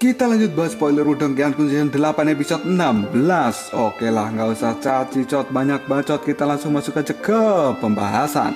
Kita lanjut bahas spoiler Udang Kian-kun season 8 episode 16. Oke lah, nggak usah cacicot banyak bacot, kita langsung masuk aja ke pembahasan.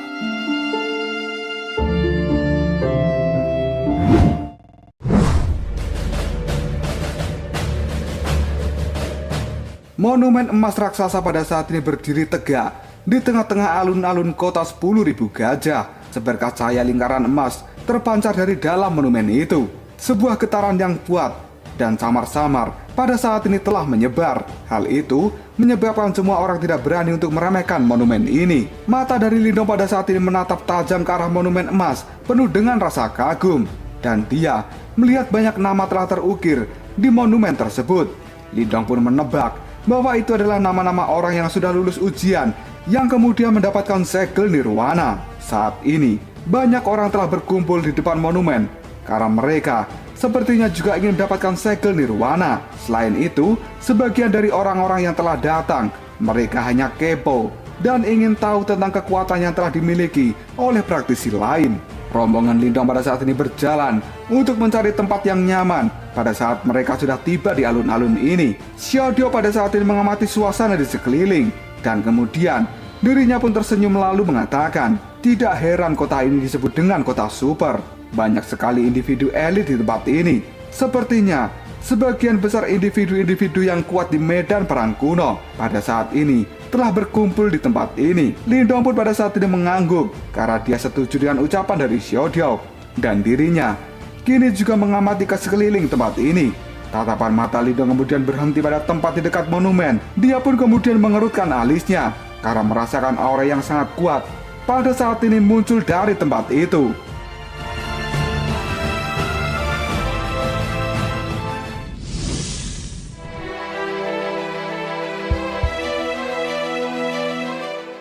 Monumen emas raksasa pada saat ini berdiri tegak di tengah-tengah alun-alun kota 10.000 gajah. Seberkas cahaya lingkaran emas terpancar dari dalam monumen itu. Sebuah getaran yang kuat dan samar-samar pada saat ini telah menyebar. Hal itu menyebabkan semua orang tidak berani untuk meremehkan monumen ini. Mata dari Lindong pada saat ini menatap tajam ke arah monumen emas penuh dengan rasa kagum. Dan dia melihat banyak nama telah terukir di monumen tersebut. Lindong pun menebak bahwa itu adalah nama-nama orang yang sudah lulus ujian yang kemudian mendapatkan segel nirwana. Saat ini banyak orang telah berkumpul di depan monumen karena mereka sepertinya juga ingin mendapatkan segel nirwana. Selain itu, sebagian dari orang-orang yang telah datang, mereka hanya kepo dan ingin tahu tentang kekuatan yang telah dimiliki oleh praktisi lain. Rombongan Lindong pada saat ini berjalan untuk mencari tempat yang nyaman. Pada saat mereka sudah tiba di alun-alun ini, Xiaodio pada saat ini mengamati suasana di sekeliling. Dan kemudian dirinya pun tersenyum lalu mengatakan, tidak heran kota ini disebut dengan kota super. Banyak sekali individu elit di tempat ini. Sepertinya sebagian besar individu-individu yang kuat di medan perang kuno pada saat ini telah berkumpul di tempat ini. Lindong pun pada saat ini mengangguk karena dia setuju dengan ucapan dari Xiaodio. Dan dirinya kini juga mengamati ke sekeliling tempat ini. Tatapan mata Lindong kemudian berhenti pada tempat di dekat monumen. Dia pun kemudian mengerutkan alisnya karena merasakan aura yang sangat kuat pada saat ini muncul dari tempat itu.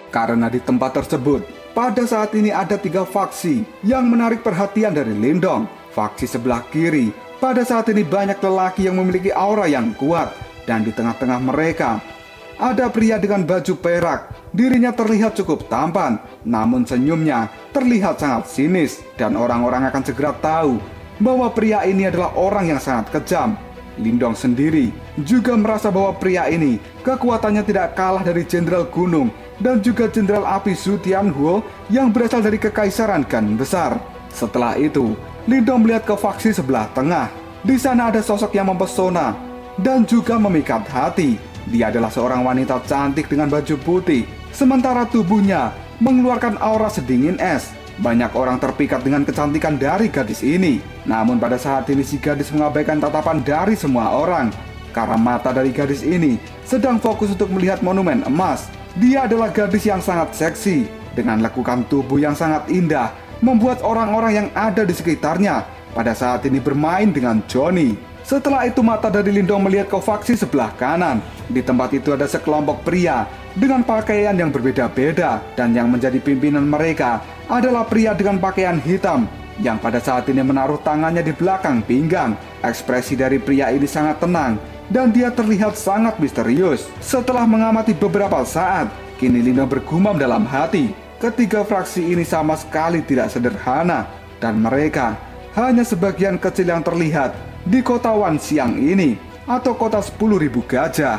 Karena di tempat tersebut, pada saat ini ada 3 faksi yang menarik perhatian dari Lindong. Faksi sebelah kiri, pada saat ini banyak lelaki yang memiliki aura yang kuat. Dan di tengah-tengah mereka, ada pria dengan baju perak. Dirinya terlihat cukup tampan, namun senyumnya terlihat sangat sinis. Dan orang-orang akan segera tahu bahwa pria ini adalah orang yang sangat kejam. Lindong sendiri juga merasa bahwa pria ini kekuatannya tidak kalah dari Jenderal Gunung dan juga Jenderal Api Zhu Tianhuo yang berasal dari Kekaisaran Gan Besar. Setelah itu, Lindong melihat ke faksi sebelah tengah. Di sana ada sosok yang mempesona dan juga memikat hati. Dia adalah seorang wanita cantik dengan baju putih, sementara tubuhnya mengeluarkan aura sedingin es. Banyak orang terpikat dengan kecantikan dari gadis ini. Namun pada saat ini si gadis mengabaikan tatapan dari semua orang karena mata dari gadis ini sedang fokus untuk melihat monumen emas. Dia adalah gadis yang sangat seksi dengan lekukan tubuh yang sangat indah, membuat orang-orang yang ada di sekitarnya pada saat ini bermain dengan Johnny. Setelah itu mata dari Lindong melihat ke faksi sebelah kanan. Di tempat itu ada sekelompok pria dengan pakaian yang berbeda-beda, dan yang menjadi pimpinan mereka adalah pria dengan pakaian hitam yang pada saat ini menaruh tangannya di belakang pinggang. Ekspresi dari pria ini sangat tenang dan dia terlihat sangat misterius. Setelah mengamati beberapa saat, kini Lindong bergumam dalam hati. Ketiga fraksi ini sama sekali tidak sederhana, dan mereka hanya sebagian kecil yang terlihat di kota Wanxiang ini, atau kota 10.000 gajah.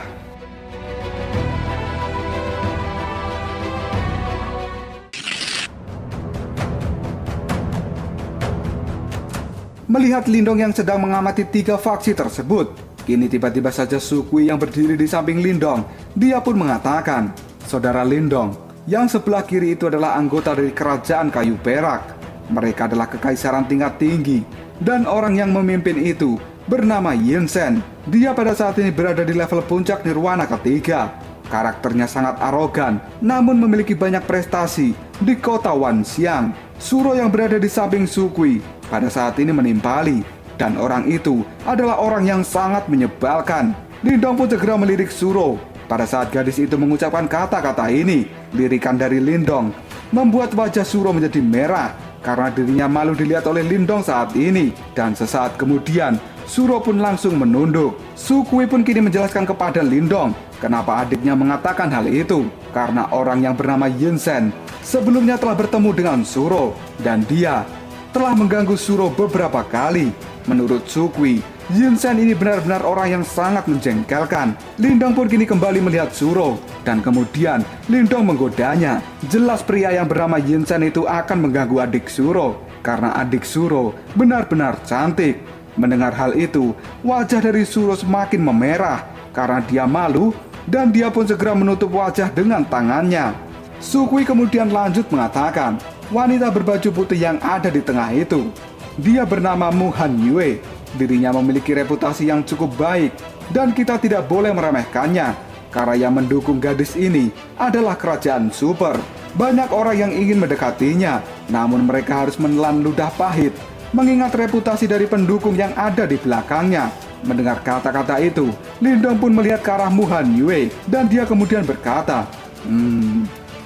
Melihat Lindong yang sedang mengamati 3 faksi tersebut, kini tiba-tiba saja Sukui yang berdiri di samping Lindong. Dia pun mengatakan, "Saudara Lindong, yang sebelah kiri itu adalah anggota dari kerajaan kayu perak. Mereka adalah kekaisaran tingkat tinggi, dan orang yang memimpin itu bernama Yinsen. Dia pada saat ini berada di level puncak nirwana ketiga. Karakternya sangat arogan, namun memiliki banyak prestasi di kota Wanxiang." Suro yang berada di samping Sukui pada saat ini menimpali, dan orang itu adalah orang yang sangat menyebalkan. Lindong pun segera melirik Suro. Pada saat gadis itu mengucapkan kata-kata ini, lirikan dari Lindong membuat wajah Suro menjadi merah karena dirinya malu dilihat oleh Lindong saat ini. Dan sesaat kemudian, Suro pun langsung menunduk. Sukui pun kini menjelaskan kepada Lindong kenapa adiknya mengatakan hal itu. Karena orang yang bernama Yinsen sebelumnya telah bertemu dengan Suro, dan dia telah mengganggu Suro beberapa kali. Menurut Sukui, Yinsen ini benar-benar orang yang sangat menjengkelkan. Lindong pun kini kembali melihat Shuro, dan kemudian Lindong menggodanya. Jelas pria yang bernama Yinsen itu akan mengganggu adik Shuro, karena adik Shuro benar-benar cantik. Mendengar hal itu, wajah dari Shuro semakin memerah, karena dia malu, dan dia pun segera menutup wajah dengan tangannya. Sukui kemudian lanjut mengatakan, wanita berbaju putih yang ada di tengah itu, dia bernama Mu Han Yue. Dirinya memiliki reputasi yang cukup baik, dan kita tidak boleh meremehkannya, karena yang mendukung gadis ini adalah kerajaan super. Banyak orang yang ingin mendekatinya, namun mereka harus menelan ludah pahit, mengingat reputasi dari pendukung yang ada di belakangnya. Mendengar kata-kata itu, Lindong pun melihat ke arah Mu Han Yue, dan dia kemudian berkata,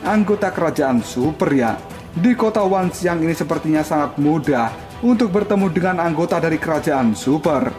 anggota kerajaan super ya. Di kota Wanxiang ini sepertinya sangat mudah untuk bertemu dengan anggota dari kerajaan super.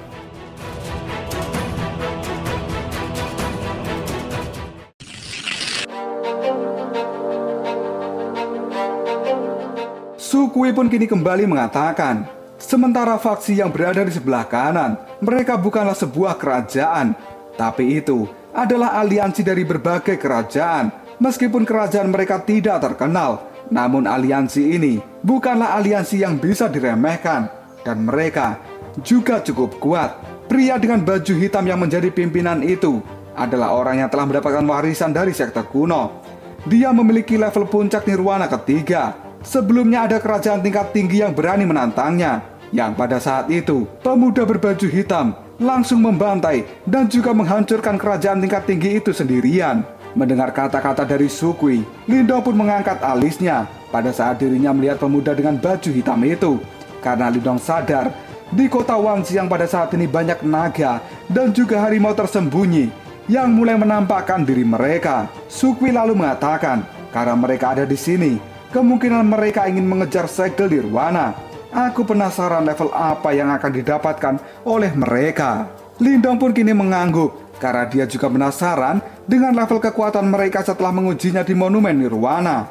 Sukui pun kini kembali mengatakan, sementara faksi yang berada di sebelah kanan, mereka bukanlah sebuah kerajaan, tapi itu adalah aliansi dari berbagai kerajaan. Meskipun kerajaan mereka tidak terkenal, namun aliansi ini bukanlah aliansi yang bisa diremehkan, dan mereka juga cukup kuat. Pria dengan baju hitam yang menjadi pimpinan itu adalah orang yang telah mendapatkan warisan dari sekte kuno. Dia memiliki level puncak nirwana ketiga. Sebelumnya ada kerajaan tingkat tinggi yang berani menantangnya, yang pada saat itu pemuda berbaju hitam langsung membantai dan juga menghancurkan kerajaan tingkat tinggi itu sendirian. Mendengar kata-kata dari Sukui, Lindong pun mengangkat alisnya pada saat dirinya melihat pemuda dengan baju hitam itu. Karena Lindong sadar, di kota Wanxiang pada saat ini banyak naga dan juga harimau tersembunyi yang mulai menampakkan diri mereka. Sukui lalu mengatakan, karena mereka ada di sini, kemungkinan mereka ingin mengejar segel nirwana. Aku penasaran level apa yang akan didapatkan oleh mereka. Lindong pun kini mengangguk, karena dia juga penasaran dengan level kekuatan mereka setelah mengujinya di Monumen Nirwana.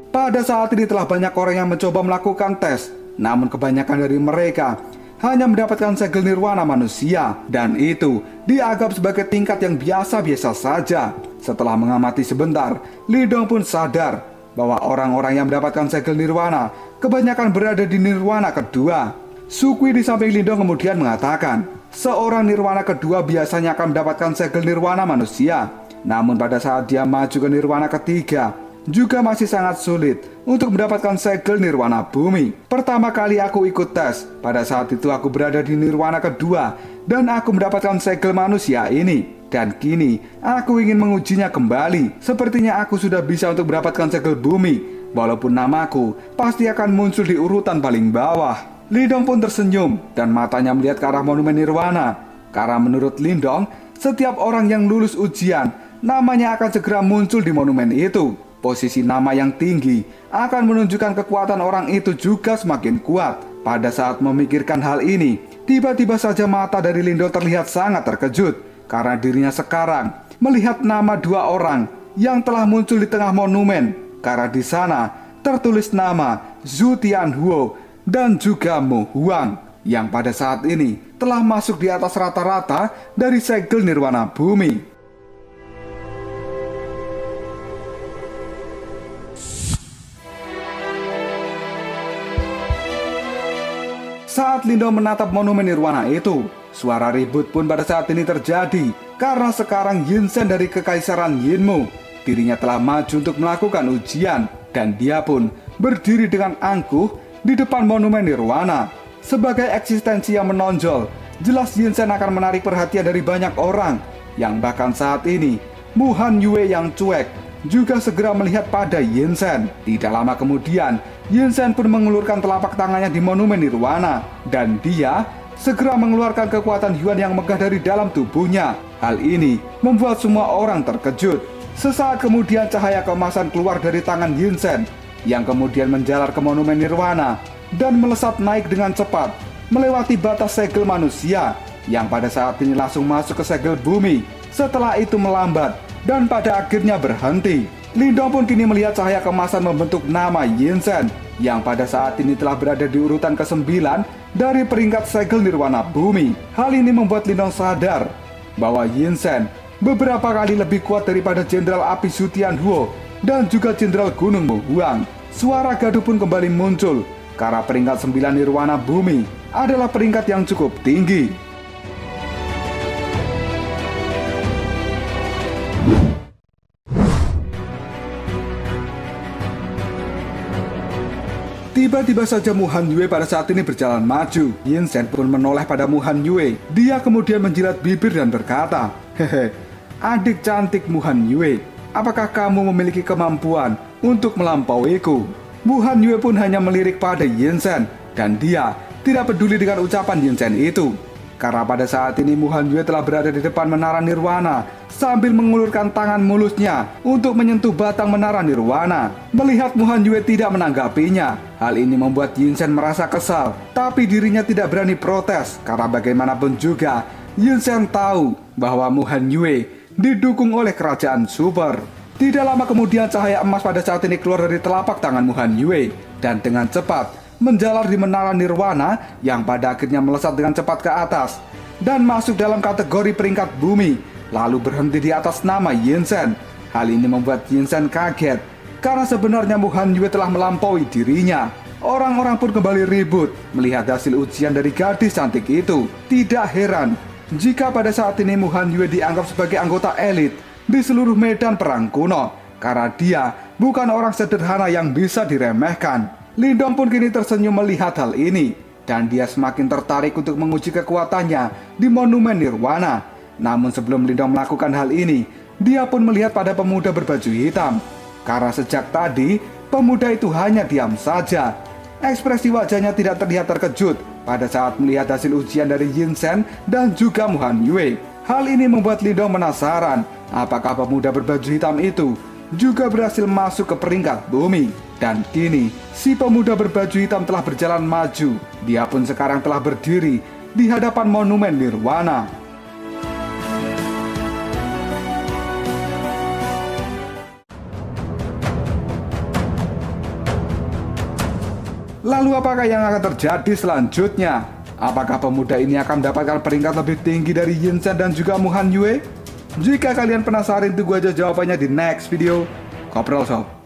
Pada saat ini telah banyak orang yang mencoba melakukan tes, namun kebanyakan dari mereka hanya mendapatkan segel nirwana manusia, dan itu dianggap sebagai tingkat yang biasa-biasa saja. Setelah mengamati sebentar, Lindong pun sadar bahwa orang-orang yang mendapatkan segel nirwana kebanyakan berada di nirwana kedua. Sukui di samping Lindong kemudian mengatakan, seorang nirwana kedua biasanya akan mendapatkan segel nirwana manusia, namun pada saat dia maju ke nirwana ketiga, juga masih sangat sulit untuk mendapatkan segel nirwana bumi. Pertama kali aku ikut tes, pada saat itu aku berada di nirwana kedua, dan aku mendapatkan segel manusia ini. Dan kini, aku ingin mengujinya kembali. Sepertinya aku sudah bisa untuk mendapatkan segel bumi, walaupun namaku pasti akan muncul di urutan paling bawah. Lindong pun tersenyum, dan matanya melihat ke arah Monumen Nirwana. Karena menurut Lindong, setiap orang yang lulus ujian, namanya akan segera muncul di monumen itu. Posisi nama yang tinggi akan menunjukkan kekuatan orang itu juga semakin kuat. Pada saat memikirkan hal ini, tiba-tiba saja mata dari Lindong terlihat sangat terkejut, karena dirinya sekarang melihat nama dua orang yang telah muncul di tengah monumen. Karena di sana tertulis nama Zhu Tianhuo dan juga Mo Huang, yang pada saat ini telah masuk di atas rata-rata dari segel nirwana bumi. Saat Lindong menatap monumen nirwana itu, suara ribut pun pada saat ini terjadi, karena sekarang Yinsen dari Kekaisaran Yinmu, dirinya telah maju untuk melakukan ujian, dan dia pun berdiri dengan angkuh di depan monumen nirwana. Sebagai eksistensi yang menonjol, jelas Yinsen akan menarik perhatian dari banyak orang, yang bahkan saat ini Mu Han Yue yang cuek juga segera melihat pada Yinsen. Tidak lama kemudian, Yinsen pun mengulurkan telapak tangannya di monumen nirwana, dan dia segera mengeluarkan kekuatan Yuan yang megah dari dalam tubuhnya. Hal ini membuat semua orang terkejut. Sesaat kemudian cahaya keemasan keluar dari tangan Yinsen, yang kemudian menjalar ke monumen nirwana dan melesat naik dengan cepat, melewati batas segel manusia, yang pada saat ini langsung masuk ke segel bumi. Setelah itu melambat dan pada akhirnya berhenti. Lindong pun kini melihat cahaya kemasan membentuk nama Yinsen yang pada saat ini telah berada di urutan ke-9 dari peringkat segel nirwana bumi. Hal ini membuat Lindong sadar bahwa Yinsen beberapa kali lebih kuat daripada Jenderal Api Sutianhuo dan juga Jenderal Gunung Mohuang. Suara gaduh pun kembali muncul karena peringkat 9 nirwana bumi adalah peringkat yang cukup tinggi. Tiba-tiba saja Mu Han Yue pada saat ini berjalan maju. Yinsen pun menoleh pada Mu Han Yue. Dia kemudian menjilat bibir dan berkata, "Hehe, adik cantik Mu Han Yue, apakah kamu memiliki kemampuan untuk melampauiku?" Mu Han Yue pun hanya melirik pada Yinsen dan dia tidak peduli dengan ucapan Yinsen itu. Karena pada saat ini Mu Han Yue telah berada di depan menara nirwana sambil mengulurkan tangan mulusnya untuk menyentuh batang menara nirwana. Melihat Mu Han Yue tidak menanggapinya, hal ini membuat Yinsen merasa kesal, tapi dirinya tidak berani protes karena bagaimanapun juga Yinsen tahu bahwa Mu Han Yue didukung oleh kerajaan super. Tidak lama kemudian cahaya emas pada saat ini keluar dari telapak tangan Mu Han Yue dan dengan cepat menjalar di menara nirwana yang pada akhirnya melesat dengan cepat ke atas dan masuk dalam kategori peringkat bumi, lalu berhenti di atas nama Yinsen. Hal ini membuat Yinsen kaget karena sebenarnya Mu Han Yue telah melampaui dirinya. Orang-orang pun kembali ribut melihat hasil ujian dari gadis cantik itu. Tidak heran jika pada saat ini Mu Han Yue dianggap sebagai anggota elit di seluruh medan perang kuno karena dia bukan orang sederhana yang bisa diremehkan. Lindong pun kini tersenyum melihat hal ini dan dia semakin tertarik untuk menguji kekuatannya di Monumen Nirwana. Namun sebelum Lindong melakukan hal ini, dia pun melihat pada pemuda berbaju hitam. Karena sejak tadi, pemuda itu hanya diam saja. Ekspresi wajahnya tidak terlihat terkejut pada saat melihat hasil ujian dari Yinsen dan juga Mu Han Yue. Hal ini membuat Lindong penasaran apakah pemuda berbaju hitam itu juga berhasil masuk ke peringkat bumi. Dan kini, si pemuda berbaju hitam telah berjalan maju. Dia pun sekarang telah berdiri di hadapan Monumen Nirwana. Lalu apakah yang akan terjadi selanjutnya? Apakah pemuda ini akan mendapatkan peringkat lebih tinggi dari Yinsen dan juga Mu Han Yue? Jika kalian penasaran, tunggu aja jawabannya di next video. Koprol Sob.